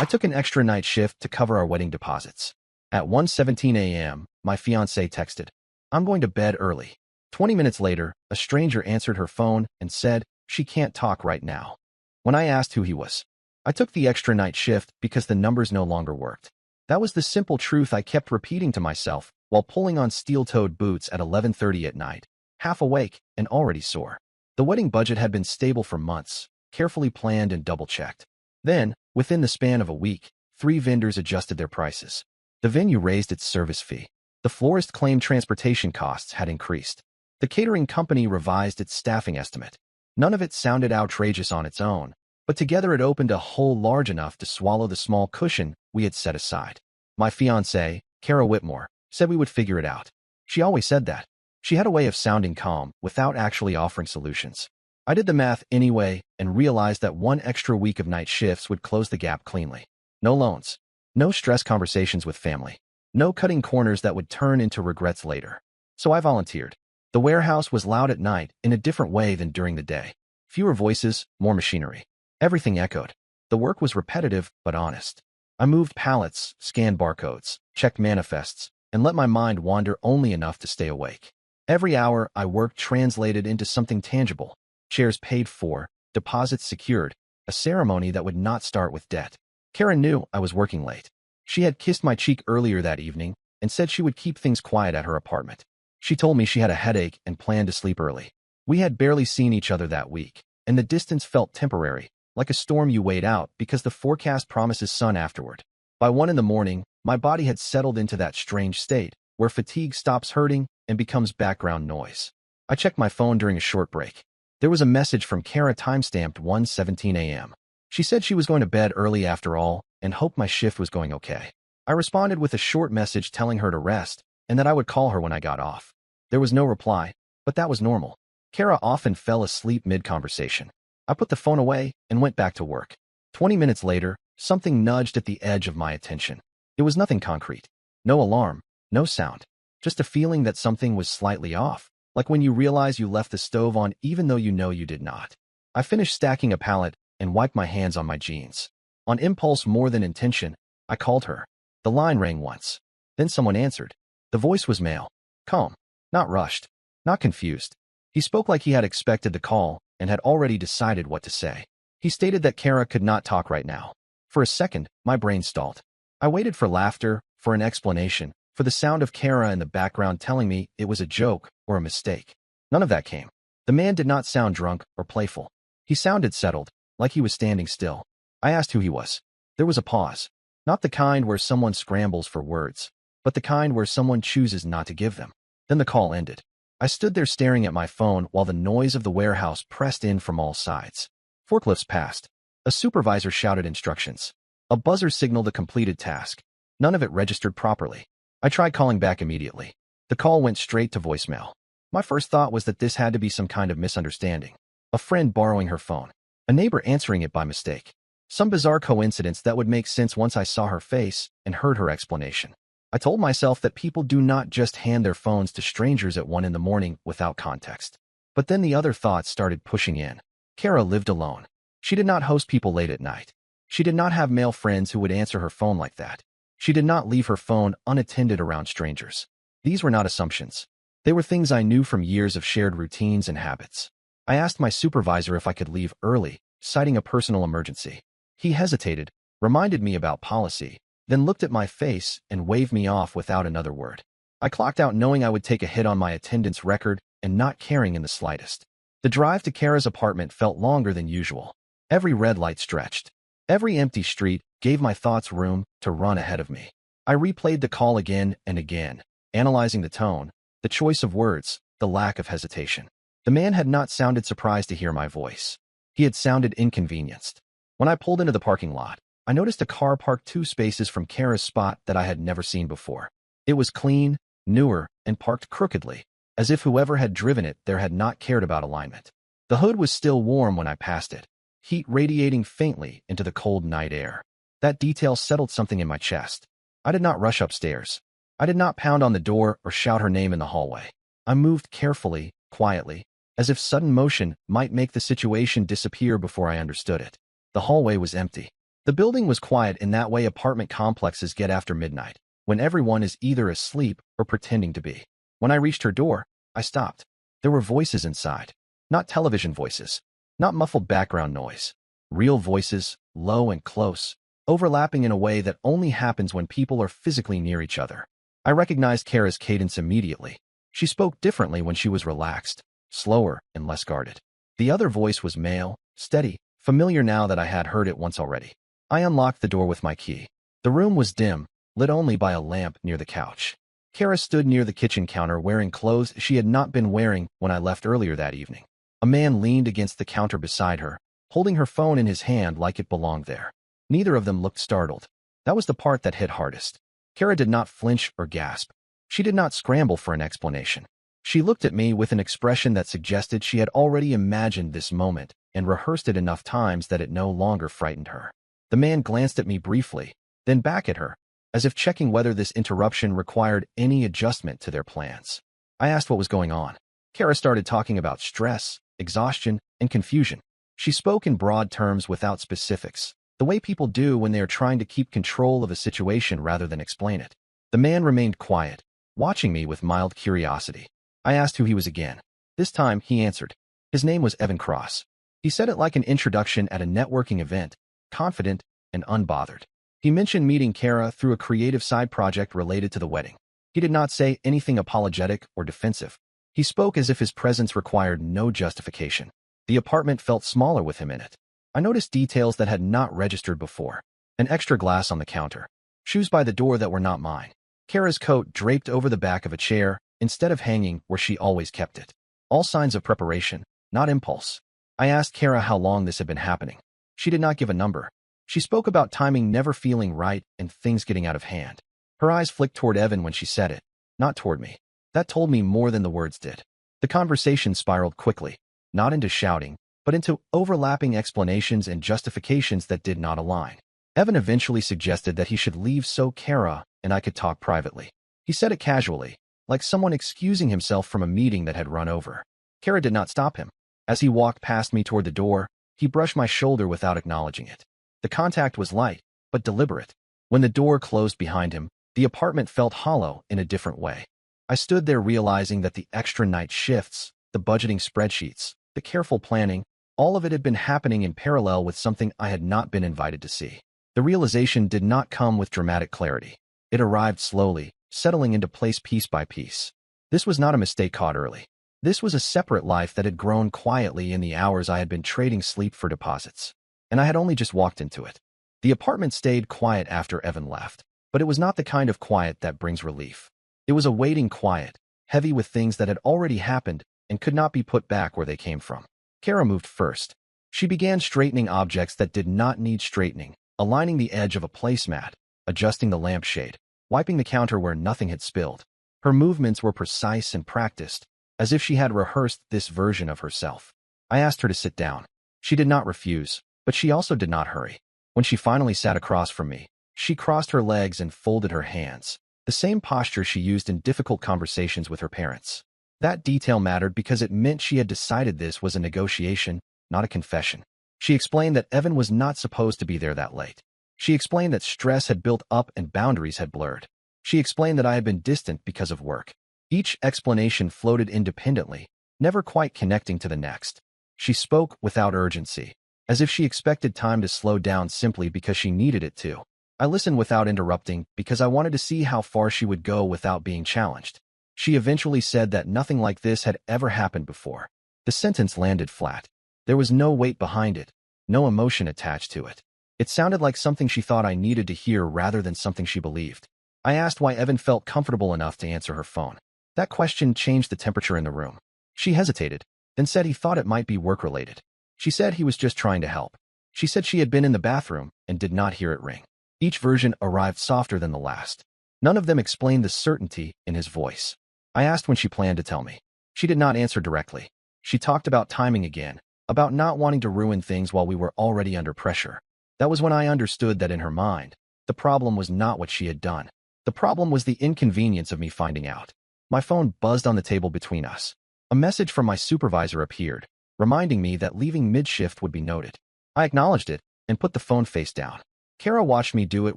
I took an extra night shift to cover our wedding deposits. At 1:17 a.m., my fiancée texted, "I'm going to bed early." 20 minutes later, a stranger answered her phone and said she can't talk right now. When I asked who he was, I took the extra night shift because the numbers no longer worked. That was the simple truth I kept repeating to myself while pulling on steel-toed boots at 11:30 at night, half awake and already sore. The wedding budget had been stable for months, carefully planned and double-checked. Then, within the span of a week, 3 vendors adjusted their prices. The venue raised its service fee. The florist claimed transportation costs had increased. The catering company revised its staffing estimate. None of it sounded outrageous on its own, but together it opened a hole large enough to swallow the small cushion we had set aside. My fiancée, Kara Whitmore, said we would figure it out. She always said that. She had a way of sounding calm without actually offering solutions. I did the math anyway and realized that 1 extra week of night shifts would close the gap cleanly. No loans. No stress conversations with family. No cutting corners that would turn into regrets later. So I volunteered. The warehouse was loud at night in a different way than during the day. Fewer voices, more machinery. Everything echoed. The work was repetitive but honest. I moved pallets, scanned barcodes, checked manifests, and let my mind wander only enough to stay awake. Every hour I worked translated into something tangible. Chairs paid for, deposits secured, a ceremony that would not start with debt. Karen knew I was working late. She had kissed my cheek earlier that evening and said she would keep things quiet at her apartment. She told me she had a headache and planned to sleep early. We had barely seen each other that week, and the distance felt temporary, like a storm you wait out because the forecast promises sun afterward. By 1 in the morning, my body had settled into that strange state where fatigue stops hurting and becomes background noise. I checked my phone during a short break. There was a message from Kara timestamped 1:17 a.m. She said she was going to bed early after all and hoped my shift was going okay. I responded with a short message telling her to rest and that I would call her when I got off. There was no reply, but that was normal. Kara often fell asleep mid-conversation. I put the phone away and went back to work. 20 minutes later, something nudged at the edge of my attention. It was nothing concrete. No alarm, no sound. Just a feeling that something was slightly off, like when you realize you left the stove on even though you know you did not. I finished stacking a pallet and wiped my hands on my jeans. On impulse more than intention, I called her. The line rang once. Then someone answered. The voice was male. Calm. Not rushed. Not confused. He spoke like he had expected the call and had already decided what to say. He stated that Kara could not talk right now. For a second, my brain stalled. I waited for laughter, for an explanation, for the sound of Kara in the background telling me it was a joke or a mistake. None of that came. The man did not sound drunk or playful. He sounded settled, like he was standing still. I asked who he was. There was a pause. Not the kind where someone scrambles for words, but the kind where someone chooses not to give them. Then the call ended. I stood there staring at my phone while the noise of the warehouse pressed in from all sides. Forklifts passed. A supervisor shouted instructions. A buzzer signaled a completed task. None of it registered properly. I tried calling back immediately. The call went straight to voicemail. My first thought was that this had to be some kind of misunderstanding. A friend borrowing her phone. A neighbor answering it by mistake. Some bizarre coincidence that would make sense once I saw her face and heard her explanation. I told myself that people do not just hand their phones to strangers at 1 in the morning without context. But then the other thoughts started pushing in. Kara lived alone. She did not host people late at night. She did not have male friends who would answer her phone like that. She did not leave her phone unattended around strangers. These were not assumptions. They were things I knew from years of shared routines and habits. I asked my supervisor if I could leave early, citing a personal emergency. He hesitated, reminded me about policy, then looked at my face and waved me off without another word. I clocked out knowing I would take a hit on my attendance record and not caring in the slightest. The drive to Kara's apartment felt longer than usual. Every red light stretched. Every empty street gave my thoughts room to run ahead of me. I replayed the call again and again, analyzing the tone, the choice of words, the lack of hesitation. The man had not sounded surprised to hear my voice. He had sounded inconvenienced. When I pulled into the parking lot, I noticed a car parked 2 spaces from Kara's spot that I had never seen before. It was clean, newer, and parked crookedly, as if whoever had driven it there had not cared about alignment. The hood was still warm when I passed it, heat radiating faintly into the cold night air. That detail settled something in my chest. I did not rush upstairs. I did not pound on the door or shout her name in the hallway. I moved carefully, quietly, as if sudden motion might make the situation disappear before I understood it. The hallway was empty. The building was quiet in that way apartment complexes get after midnight, when everyone is either asleep or pretending to be. When I reached her door, I stopped. There were voices inside. Not television voices. Not muffled background noise. Real voices, low and close, overlapping in a way that only happens when people are physically near each other. I recognized Kara's cadence immediately. She spoke differently when she was relaxed, slower and less guarded. The other voice was male, steady, familiar now that I had heard it once already. I unlocked the door with my key. The room was dim, lit only by a lamp near the couch. Kara stood near the kitchen counter wearing clothes she had not been wearing when I left earlier that evening. A man leaned against the counter beside her, holding her phone in his hand like it belonged there. Neither of them looked startled. That was the part that hit hardest. Kara did not flinch or gasp. She did not scramble for an explanation. She looked at me with an expression that suggested she had already imagined this moment and rehearsed it enough times that it no longer frightened her. The man glanced at me briefly, then back at her, as if checking whether this interruption required any adjustment to their plans. I asked what was going on. Kara started talking about stress, exhaustion, and confusion. She spoke in broad terms without specifics, the way people do when they are trying to keep control of a situation rather than explain it. The man remained quiet, watching me with mild curiosity. I asked who he was again. This time, he answered. His name was Evan Cross. He said it like an introduction at a networking event, confident and unbothered. He mentioned meeting Kara through a creative side project related to the wedding. He did not say anything apologetic or defensive. He spoke as if his presence required no justification. The apartment felt smaller with him in it. I noticed details that had not registered before. An extra glass on the counter. Shoes by the door that were not mine. Kara's coat draped over the back of a chair instead of hanging where she always kept it. All signs of preparation, not impulse. I asked Kara how long this had been happening. She did not give a number. She spoke about timing never feeling right and things getting out of hand. Her eyes flicked toward Evan when she said it, not toward me. That told me more than the words did. The conversation spiraled quickly, not into shouting, but into overlapping explanations and justifications that did not align. Evan eventually suggested that he should leave so Kara and I could talk privately. He said it casually, like someone excusing himself from a meeting that had run over. Kara did not stop him. As he walked past me toward the door, he brushed my shoulder without acknowledging it. The contact was light, but deliberate. When the door closed behind him, the apartment felt hollow in a different way. I stood there realizing that the extra night shifts, the budgeting spreadsheets, the careful planning, all of it had been happening in parallel with something I had not been invited to see. The realization did not come with dramatic clarity. It arrived slowly, settling into place piece by piece. This was not a mistake caught early. This was a separate life that had grown quietly in the hours I had been trading sleep for deposits. And I had only just walked into it. The apartment stayed quiet after Evan left, but it was not the kind of quiet that brings relief. It was a waiting quiet, heavy with things that had already happened and could not be put back where they came from. Kara moved first. She began straightening objects that did not need straightening, aligning the edge of a placemat, adjusting the lampshade, wiping the counter where nothing had spilled. Her movements were precise and practiced, as if she had rehearsed this version of herself. I asked her to sit down. She did not refuse, but she also did not hurry. When she finally sat across from me, she crossed her legs and folded her hands, the same posture she used in difficult conversations with her parents. That detail mattered because it meant she had decided this was a negotiation, not a confession. She explained that Evan was not supposed to be there that late. She explained that stress had built up and boundaries had blurred. She explained that I had been distant because of work. Each explanation floated independently, never quite connecting to the next. She spoke without urgency, as if she expected time to slow down simply because she needed it to. I listened without interrupting because I wanted to see how far she would go without being challenged. She eventually said that nothing like this had ever happened before. The sentence landed flat. There was no weight behind it, no emotion attached to it. It sounded like something she thought I needed to hear rather than something she believed. I asked why Evan felt comfortable enough to answer her phone. That question changed the temperature in the room. She hesitated, then said he thought it might be work-related. She said he was just trying to help. She said she had been in the bathroom and did not hear it ring. Each version arrived softer than the last. None of them explained the certainty in his voice. I asked when she planned to tell me. She did not answer directly. She talked about timing again, about not wanting to ruin things while we were already under pressure. That was when I understood that in her mind, the problem was not what she had done. The problem was the inconvenience of me finding out. My phone buzzed on the table between us. A message from my supervisor appeared, reminding me that leaving mid-shift would be noted. I acknowledged it and put the phone face down. Kara watched me do it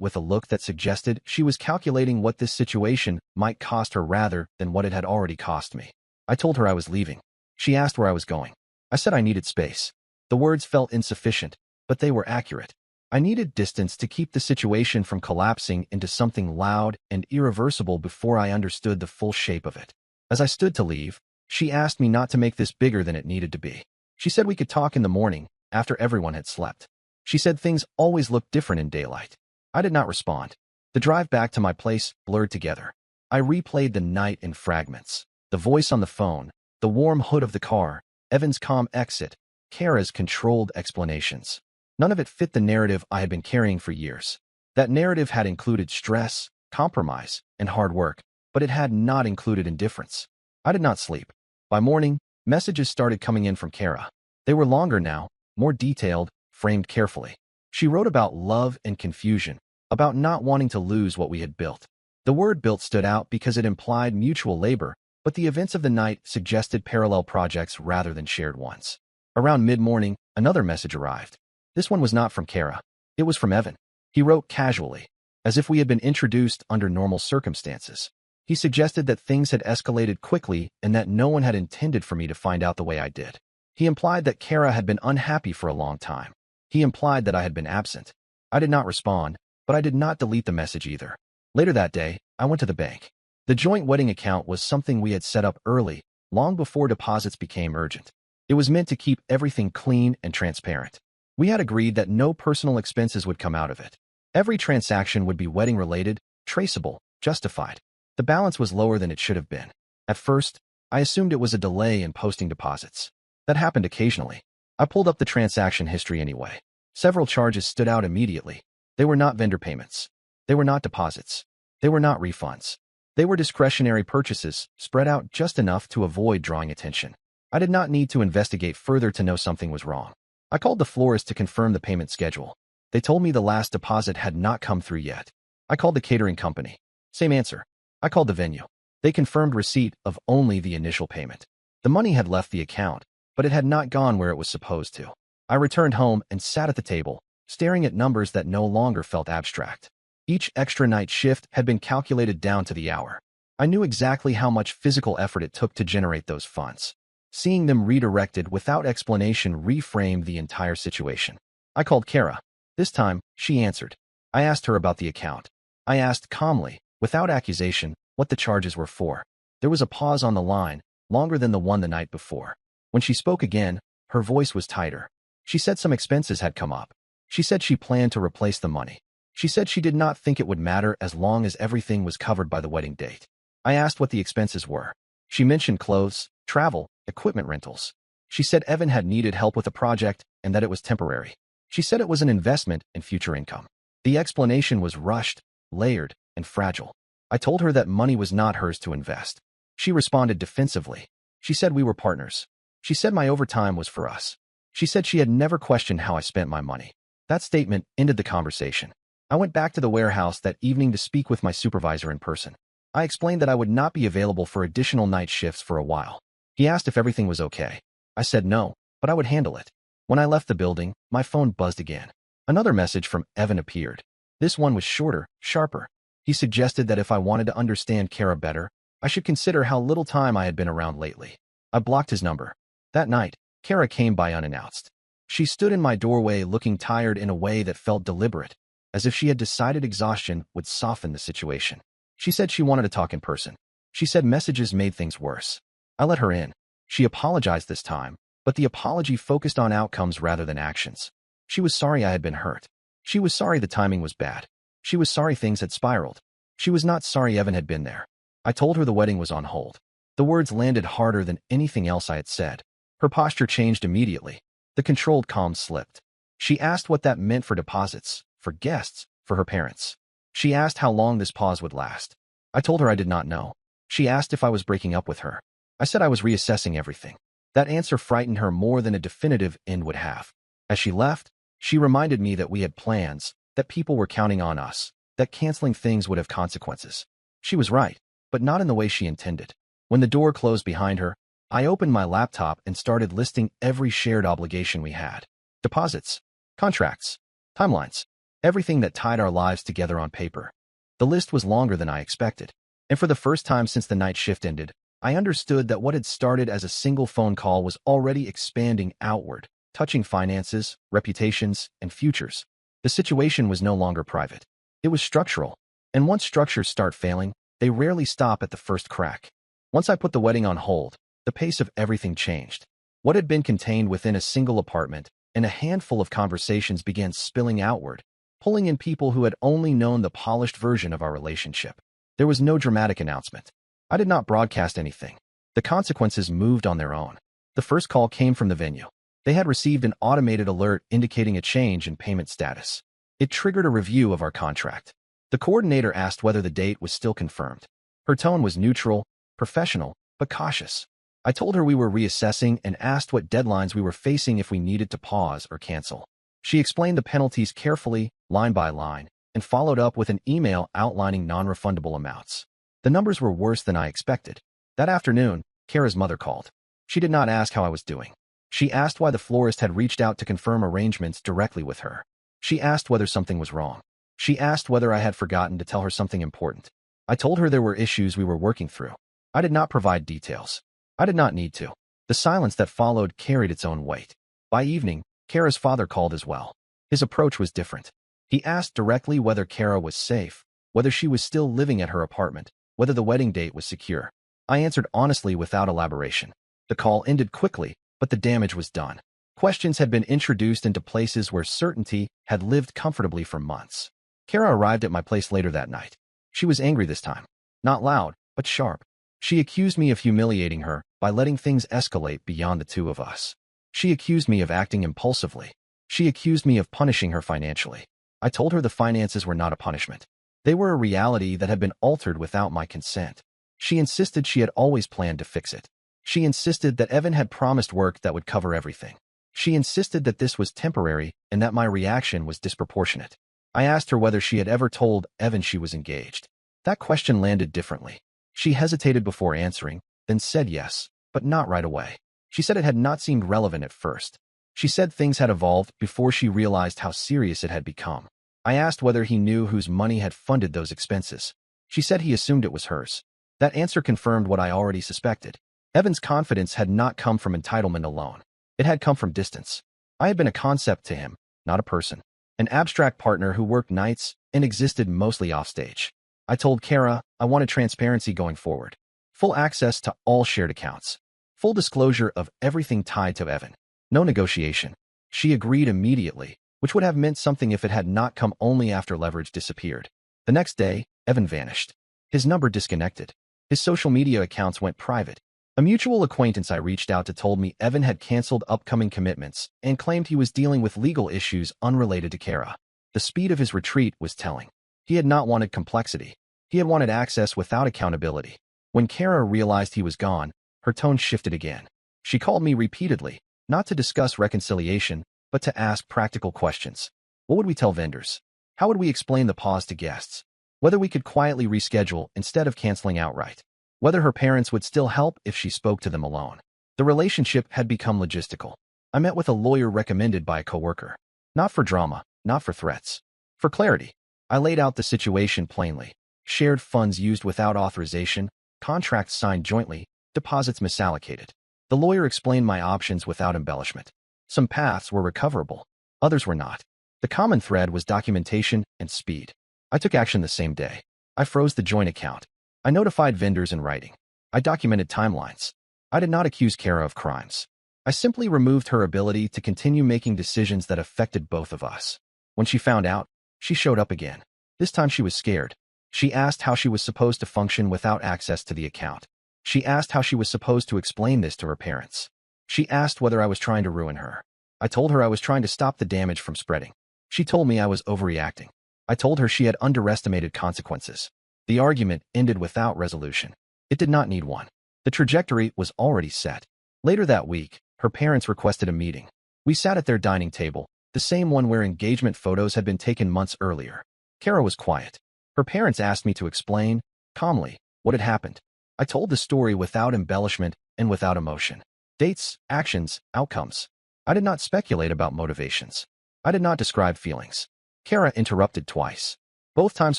with a look that suggested she was calculating what this situation might cost her rather than what it had already cost me. I told her I was leaving. She asked where I was going. I said I needed space. The words felt insufficient, but they were accurate. I needed distance to keep the situation from collapsing into something loud and irreversible before I understood the full shape of it. As I stood to leave, she asked me not to make this bigger than it needed to be. She said we could talk in the morning, after everyone had slept. She said things always looked different in daylight. I did not respond. The drive back to my place blurred together. I replayed the night in fragments. The voice on the phone, the warm hood of the car, Evan's calm exit, Kara's controlled explanations. None of it fit the narrative I had been carrying for years. That narrative had included stress, compromise, and hard work, but it had not included indifference. I did not sleep. By morning, messages started coming in from Kara. They were longer now, more detailed, framed carefully. She wrote about love and confusion, about not wanting to lose what we had built. The word built stood out because it implied mutual labor, but the events of the night suggested parallel projects rather than shared ones. Around mid-morning, another message arrived. This one was not from Kara. It was from Evan. He wrote casually, as if we had been introduced under normal circumstances. He suggested that things had escalated quickly and that no one had intended for me to find out the way I did. He implied that Kara had been unhappy for a long time. He implied that I had been absent. I did not respond, but I did not delete the message either. Later that day, I went to the bank. The joint wedding account was something we had set up early, long before deposits became urgent. It was meant to keep everything clean and transparent. We had agreed that no personal expenses would come out of it. Every transaction would be wedding-related, traceable, justified. The balance was lower than it should have been. At first, I assumed it was a delay in posting deposits. That happened occasionally. I pulled up the transaction history anyway. Several charges stood out immediately. They were not vendor payments. They were not deposits. They were not refunds. They were discretionary purchases, spread out just enough to avoid drawing attention. I did not need to investigate further to know something was wrong. I called the florist to confirm the payment schedule. They told me the last deposit had not come through yet. I called the catering company. Same answer. I called the venue. They confirmed receipt of only the initial payment. The money had left the account, but it had not gone where it was supposed to. I returned home and sat at the table, staring at numbers that no longer felt abstract. Each extra night shift had been calculated down to the hour. I knew exactly how much physical effort it took to generate those funds. Seeing them redirected without explanation reframed the entire situation. I called Kara. This time, she answered. I asked her about the account. I asked calmly, without accusation, what the charges were for. There was a pause on the line, longer than the one the night before. When she spoke again, her voice was tighter. She said some expenses had come up. She said she planned to replace the money. She said she did not think it would matter as long as everything was covered by the wedding date. I asked what the expenses were. She mentioned clothes, travel, equipment rentals. She said Evan had needed help with a project and that it was temporary. She said it was an investment in future income. The explanation was rushed, layered, and fragile. I told her that money was not hers to invest. She responded defensively. She said we were partners. She said my overtime was for us. She said she had never questioned how I spent my money. That statement ended the conversation. I went back to the warehouse that evening to speak with my supervisor in person. I explained that I would not be available for additional night shifts for a while. He asked if everything was okay. I said no, but I would handle it. When I left the building, my phone buzzed again. Another message from Evan appeared. This one was shorter, sharper. He suggested that if I wanted to understand Kara better, I should consider how little time I had been around lately. I blocked his number. That night, Kara came by unannounced. She stood in my doorway looking tired in a way that felt deliberate, as if she had decided exhaustion would soften the situation. She said she wanted to talk in person. She said messages made things worse. I let her in. She apologized this time, but the apology focused on outcomes rather than actions. She was sorry I had been hurt. She was sorry the timing was bad. She was sorry things had spiraled. She was not sorry Evan had been there. I told her the wedding was on hold. The words landed harder than anything else I had said. Her posture changed immediately. The controlled calm slipped. She asked what that meant for deposits, for guests, for her parents. She asked how long this pause would last. I told her I did not know. She asked if I was breaking up with her. I said I was reassessing everything. That answer frightened her more than a definitive end would have. As she left, she reminded me that we had plans, that people were counting on us, that canceling things would have consequences. She was right, but not in the way she intended. When the door closed behind her, I opened my laptop and started listing every shared obligation we had. Deposits, contracts, timelines. everything that tied our lives together on paper. The list was longer than I expected, and for the first time since the night shift ended, I understood that what had started as a single phone call was already expanding outward, touching finances, reputations, and futures. The situation was no longer private. It was structural, and once structures start failing, they rarely stop at the first crack. Once I put the wedding on hold, the pace of everything changed. What had been contained within a single apartment and a handful of conversations began spilling outward, pulling in people who had only known the polished version of our relationship. There was no dramatic announcement. I did not broadcast anything. The consequences moved on their own. The first call came from the venue. They had received an automated alert indicating a change in payment status. It triggered a review of our contract. The coordinator asked whether the date was still confirmed. Her tone was neutral, professional, but cautious. I told her we were reassessing and asked what deadlines we were facing if we needed to pause or cancel. She explained the penalties carefully, line by line, and followed up with an email outlining non-refundable amounts. The numbers were worse than I expected. That afternoon, Kara's mother called. She did not ask how I was doing. She asked why the florist had reached out to confirm arrangements directly with her. She asked whether something was wrong. She asked whether I had forgotten to tell her something important. I told her there were issues we were working through. I did not provide details. I did not need to. The silence that followed carried its own weight. By evening, Kara's father called as well. His approach was different. He asked directly whether Kara was safe, whether she was still living at her apartment, whether the wedding date was secure. I answered honestly without elaboration. The call ended quickly, but the damage was done. Questions had been introduced into places where certainty had lived comfortably for months. Kara arrived at my place later that night. She was angry this time. Not loud, but sharp. She accused me of humiliating her by letting things escalate beyond the two of us. She accused me of acting impulsively. She accused me of punishing her financially. I told her the finances were not a punishment. They were a reality that had been altered without my consent. She insisted she had always planned to fix it. She insisted that Evan had promised work that would cover everything. She insisted that this was temporary and that my reaction was disproportionate. I asked her whether she had ever told Evan she was engaged. That question landed differently. She hesitated before answering, then said yes, but not right away. She said it had not seemed relevant at first. She said things had evolved before she realized how serious it had become. I asked whether he knew whose money had funded those expenses. She said he assumed it was hers. That answer confirmed what I already suspected. Evan's confidence had not come from entitlement alone. It had come from distance. I had been a concept to him, not a person. An abstract partner who worked nights and existed mostly offstage. I told Kara I wanted transparency going forward. Full access to all shared accounts. Full disclosure of everything tied to Evan. No negotiation. She agreed immediately, which would have meant something if it had not come only after leverage disappeared. The next day, Evan vanished. His number disconnected. His social media accounts went private. A mutual acquaintance I reached out to told me Evan had canceled upcoming commitments and claimed he was dealing with legal issues unrelated to Kara. The speed of his retreat was telling. He had not wanted complexity. He had wanted access without accountability. When Kara realized he was gone, her tone shifted again. She called me repeatedly, not to discuss reconciliation, but to ask practical questions. What would we tell vendors? How would we explain the pause to guests? Whether we could quietly reschedule instead of canceling outright. Whether her parents would still help if she spoke to them alone. The relationship had become logistical. I met with a lawyer recommended by a coworker. Not for drama, not for threats. For clarity. I laid out the situation plainly. Shared funds used without authorization, contracts signed jointly, deposits misallocated. The lawyer explained my options without embellishment. Some paths were recoverable, others were not. The common thread was documentation and speed. I took action the same day. I froze the joint account. I notified vendors in writing. I documented timelines. I did not accuse Kara of crimes. I simply removed her ability to continue making decisions that affected both of us. When she found out, she showed up again. This time she was scared. She asked how she was supposed to function without access to the account. She asked how she was supposed to explain this to her parents. She asked whether I was trying to ruin her. I told her I was trying to stop the damage from spreading. She told me I was overreacting. I told her she had underestimated consequences. The argument ended without resolution. It did not need one. The trajectory was already set. Later that week, her parents requested a meeting. We sat at their dining table, the same one where engagement photos had been taken months earlier. Kara was quiet. Her parents asked me to explain, calmly, what had happened. I told the story without embellishment and without emotion. Dates, actions, outcomes. I did not speculate about motivations. I did not describe feelings. Kara interrupted twice. Both times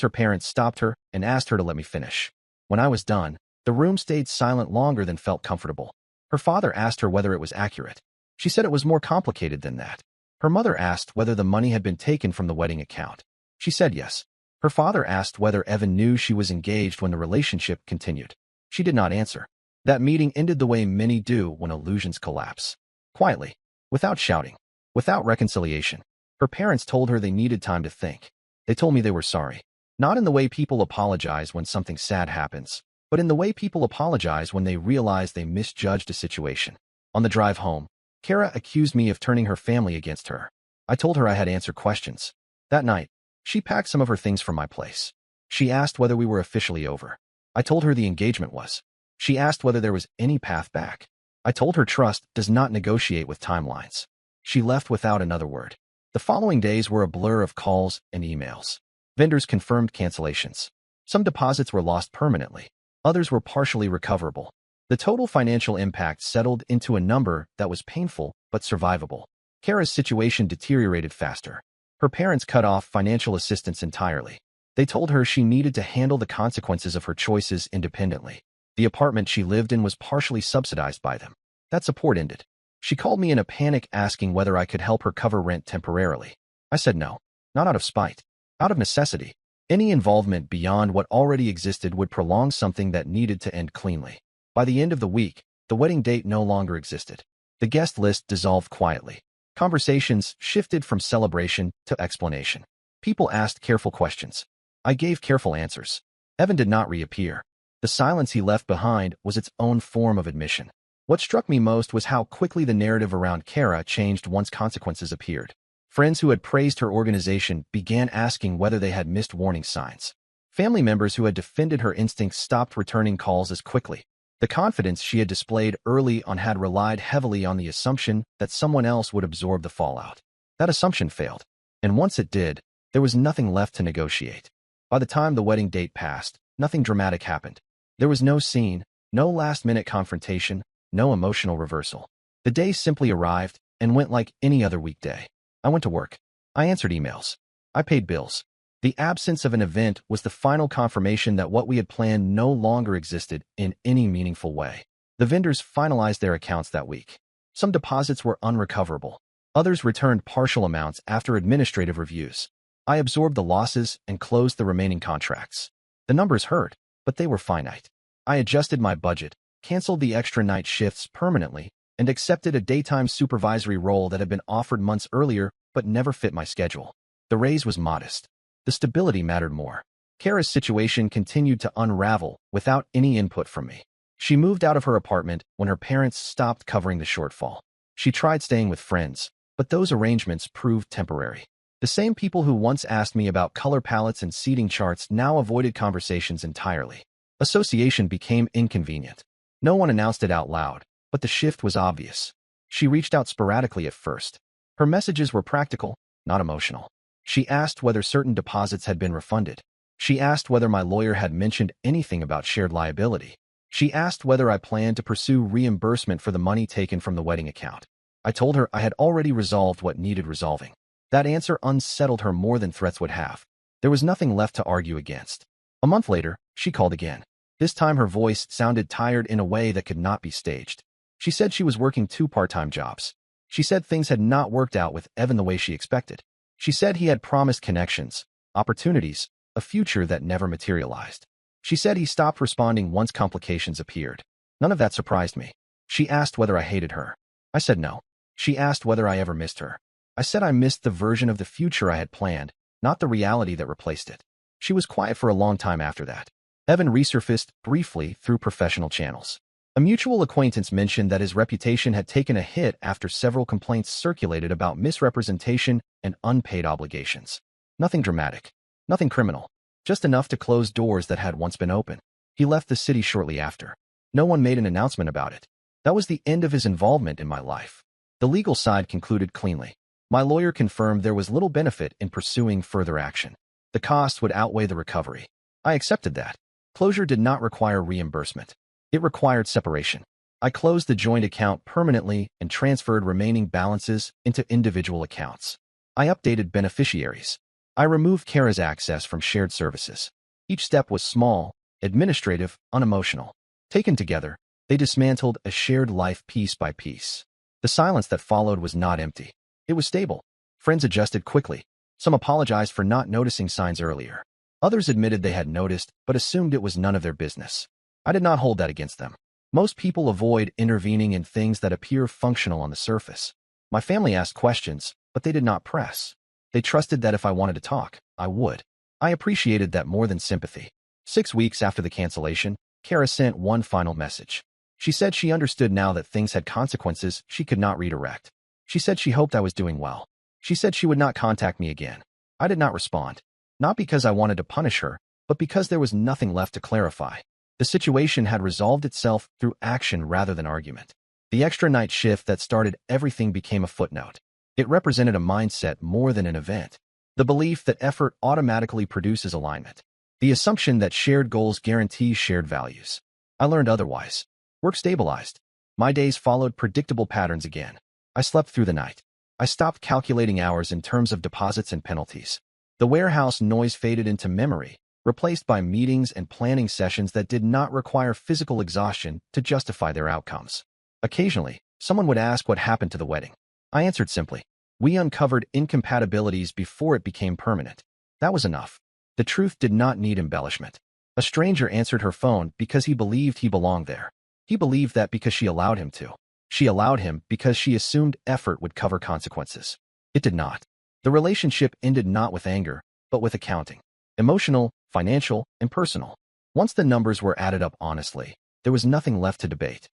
her parents stopped her and asked her to let me finish. When I was done, the room stayed silent longer than felt comfortable. Her father asked her whether it was accurate. She said it was more complicated than that. Her mother asked whether the money had been taken from the wedding account. She said yes. Her father asked whether Evan knew she was engaged when the relationship continued. She did not answer. That meeting ended the way many do when illusions collapse. Quietly, without shouting, without reconciliation. Her parents told her they needed time to think. They told me they were sorry. Not in the way people apologize when something sad happens, but in the way people apologize when they realize they misjudged a situation. On the drive home, Kara accused me of turning her family against her. I told her I had answered questions. That night, she packed some of her things from my place. She asked whether we were officially over. I told her the engagement was. She asked whether there was any path back. I told her trust does not negotiate with timelines. She left without another word. The following days were a blur of calls and emails. Vendors confirmed cancellations. Some deposits were lost permanently. Others were partially recoverable. The total financial impact settled into a number that was painful but survivable. Kara's situation deteriorated faster. Her parents cut off financial assistance entirely. They told her she needed to handle the consequences of her choices independently. The apartment she lived in was partially subsidized by them. That support ended. She called me in a panic asking whether I could help her cover rent temporarily. I said no, not out of spite, out of necessity. Any involvement beyond what already existed would prolong something that needed to end cleanly. By the end of the week, the wedding date no longer existed. The guest list dissolved quietly. Conversations shifted from celebration to explanation. People asked careful questions. I gave careful answers. Evan did not reappear. The silence he left behind was its own form of admission. What struck me most was how quickly the narrative around Kara changed once consequences appeared. Friends who had praised her organization began asking whether they had missed warning signs. Family members who had defended her instincts stopped returning calls as quickly. The confidence she had displayed early on had relied heavily on the assumption that someone else would absorb the fallout. That assumption failed, and once it did, there was nothing left to negotiate. By the time the wedding date passed, nothing dramatic happened. There was no scene, no last-minute confrontation, no emotional reversal. The day simply arrived and went like any other weekday. I went to work. I answered emails. I paid bills. The absence of an event was the final confirmation that what we had planned no longer existed in any meaningful way. The vendors finalized their accounts that week. Some deposits were unrecoverable. Others returned partial amounts after administrative reviews. I absorbed the losses and closed the remaining contracts. The numbers hurt, but they were finite. I adjusted my budget, canceled the extra night shifts permanently, and accepted a daytime supervisory role that had been offered months earlier but never fit my schedule. The raise was modest. The stability mattered more. Kara's situation continued to unravel without any input from me. She moved out of her apartment when her parents stopped covering the shortfall. She tried staying with friends, but those arrangements proved temporary. The same people who once asked me about color palettes and seating charts now avoided conversations entirely. Association became inconvenient. No one announced it out loud, but the shift was obvious. She reached out sporadically at first. Her messages were practical, not emotional. She asked whether certain deposits had been refunded. She asked whether my lawyer had mentioned anything about shared liability. She asked whether I planned to pursue reimbursement for the money taken from the wedding account. I told her I had already resolved what needed resolving. That answer unsettled her more than threats would have. There was nothing left to argue against. A month later, she called again. This time her voice sounded tired in a way that could not be staged. She said she was working 2 part-time jobs. She said things had not worked out with Evan the way she expected. She said he had promised connections, opportunities, a future that never materialized. She said he stopped responding once complications appeared. None of that surprised me. She asked whether I hated her. I said no. She asked whether I ever missed her. I said I missed the version of the future I had planned, not the reality that replaced it. She was quiet for a long time after that. Evan resurfaced briefly through professional channels. A mutual acquaintance mentioned that his reputation had taken a hit after several complaints circulated about misrepresentation and unpaid obligations. Nothing dramatic, nothing criminal, just enough to close doors that had once been open. He left the city shortly after. No one made an announcement about it. That was the end of his involvement in my life. The legal side concluded cleanly. My lawyer confirmed there was little benefit in pursuing further action. The cost would outweigh the recovery. I accepted that. Closure did not require reimbursement. It required separation. I closed the joint account permanently and transferred remaining balances into individual accounts. I updated beneficiaries. I removed Kara's access from shared services. Each step was small, administrative, unemotional. Taken together, they dismantled a shared life piece by piece. The silence that followed was not empty. It was stable. Friends adjusted quickly. Some apologized for not noticing signs earlier. Others admitted they had noticed, but assumed it was none of their business. I did not hold that against them. Most people avoid intervening in things that appear functional on the surface. My family asked questions, but they did not press. They trusted that if I wanted to talk, I would. I appreciated that more than sympathy. 6 weeks after the cancellation, Kara sent one final message. She said she understood now that things had consequences she could not redirect. She said she hoped I was doing well. She said she would not contact me again. I did not respond. Not because I wanted to punish her, but because there was nothing left to clarify. The situation had resolved itself through action rather than argument. The extra night shift that started everything became a footnote. It represented a mindset more than an event. The belief that effort automatically produces alignment. The assumption that shared goals guarantees shared values. I learned otherwise. Work stabilized. My days followed predictable patterns again. I slept through the night. I stopped calculating hours in terms of deposits and penalties. The warehouse noise faded into memory, replaced by meetings and planning sessions that did not require physical exhaustion to justify their outcomes. Occasionally, someone would ask what happened to the wedding. I answered simply, we uncovered incompatibilities before it became permanent. That was enough. The truth did not need embellishment. A stranger answered her phone because he believed he belonged there. He believed that because she allowed him to. She allowed him because she assumed effort would cover consequences. It did not. The relationship ended not with anger, but with accounting. Emotional, financial, and personal. Once the numbers were added up honestly, there was nothing left to debate.